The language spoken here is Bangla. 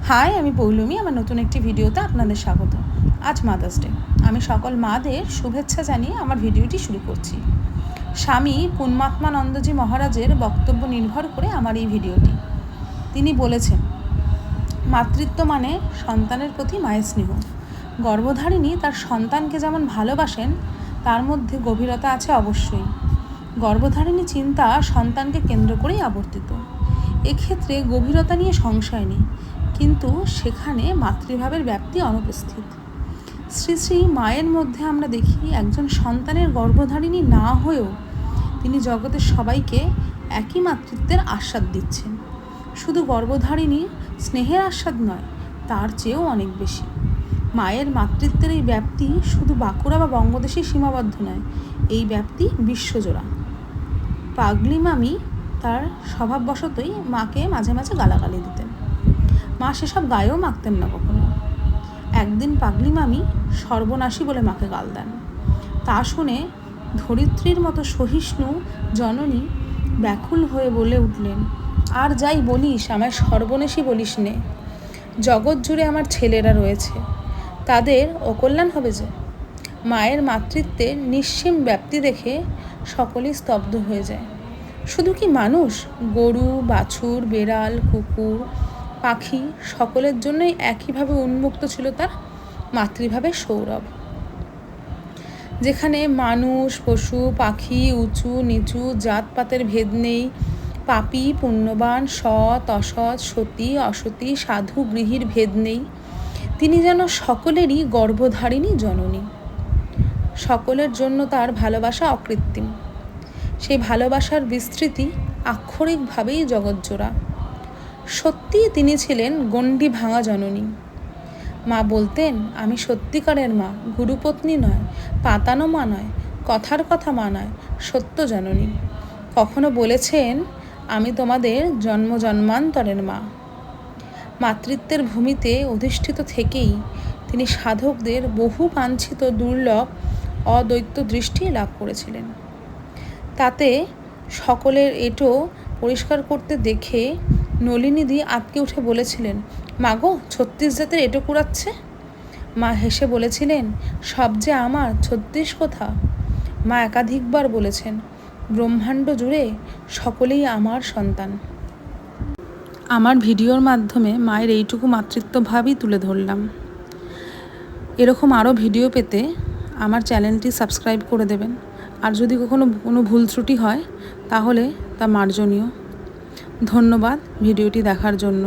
হাই, আমি পৌলমী। আমার নতুন একটি ভিডিওতে আপনাদের স্বাগত। আজ মাদার্স ডে। আমি সকল মাদের শুভেচ্ছা জানিয়ে আমার ভিডিওটি শুরু করছি। স্বামী পুণ্যাত্মানন্দজি মহারাজের বক্তব্য নির্ভর করে আমার এই ভিডিওটি। তিনি বলেছেন, মাতৃত্ব মানে সন্তানের প্রতি মায়ের স্নেহ। গর্ভধারিণী তার সন্তানকে যেমন ভালোবাসেন, তার মধ্যে গভীরতা আছে অবশ্যই। গর্ভধারিণী চিন্তা সন্তানকে কেন্দ্র করেই আবর্তিত। এক্ষেত্রে গভীরতা নিয়ে সংশয় নেই, কিন্তু সেখানে মাতৃভাবের ব্যাপ্তি অনুপস্থিত। শ্রী শ্রী মায়ের মধ্যে আমরা দেখি একজন সন্তানের গর্ভধারিণী না হয়েও তিনি জগতের সবাইকে একই মাতৃত্বের আস্বাদ দিচ্ছেন। শুধু গর্ভধারিণী স্নেহের আস্বাদ নয়, তার চেয়েও অনেক বেশি। মায়ের মাতৃত্বের এই ব্যাপ্তি শুধু বাঁকুড়া বা বঙ্গদেশে সীমাবদ্ধ নয়, এই ব্যাপ্তি বিশ্বজোড়া। পাগলি মামি তার স্বভাববশতই মাকে মাঝে মাঝে গালাগালি দিতেন। মা সেসব গায়েও মাখতেন না কখনো। একদিন পাগলি মামি সর্বনাশী বলে মাকে গাল দেন। তা শুনে ধরিত্রীর মতো সহিষ্ণু জননী ব্যাকুল হয়ে বলে উঠলেন, আর যাই বলিস, আমায় সর্বনাশী বলিস নে। জগৎ জুড়ে আমার ছেলেরা রয়েছে, তাদের অকল্যাণ হবে যে। মায়ের মাতৃত্বের নিঃসীম ব্যাপ্তি দেখে সকলেই স্তব্ধ হয়ে যায়। শুধু কি মানুষ, গরু, বাছুর, বেড়াল, কুকুর, পাখি সকলের জন্যই একইভাবে উন্মুক্ত ছিল তার মাতৃভাবের সৌরভ। যেখানে মানুষ, পশু, পাখি, উঁচু নিচু জাতপাতের ভেদ নেই, পাপী পুণ্যবান, সৎ অসৎ, সতী অসতী, সাধু গৃহীর ভেদ নেই, তিনি যেন সকলেরই গর্ভধারিণী জননী। সকলের জন্য তার ভালোবাসা অকৃত্রিম। সেই ভালোবাসার বিস্তৃতি আক্ষরিকভাবেই জগৎজোড়া। সত্যিই তিনি ছিলেন গণ্ডি ভাঙা জননী। মা বলতেন, আমি সত্যিকারের মা, গুরুপত্নী নয়, পাতানো মা নয়, কথার কথা মা নয়, সত্য জননী। কখনো বলেছেন, আমি তোমাদের জন্ম জন্মান্তরের মা। মাতৃত্বের ভূমিতে অধিষ্ঠিত থেকেই তিনি সাধকদের বহু বাঞ্ছিত দুর্লভ অদ্বৈত দৃষ্টি লাভ করেছিলেন। তাতে সকলের এঁটো পরিষ্কার করতে দেখে নলিনীদি আঁতকে উঠে বলেছিলেন, মাগো, 36 জাতের এঁটো কুড়াচ্ছে। মা হেসে বলেছিলেন, সব যে আমার, 36 কোথা। মা একাধিকবার বলেছেন, ব্রহ্মাণ্ড জুড়ে সকলেই আমার সন্তান। আমার ভিডিওর মাধ্যমে মায়ের এইটুকু মাতৃত্বভাবই তুলে ধরলাম। এরকম আরও ভিডিও পেতে আমার চ্যানেলটি সাবস্ক্রাইব করে দেবেন। আর যদি কোনো ভুল ত্রুটি হয় তাহলে তা মার্জনীয়। ধন্যবাদ ভিডিওটি দেখার জন্য।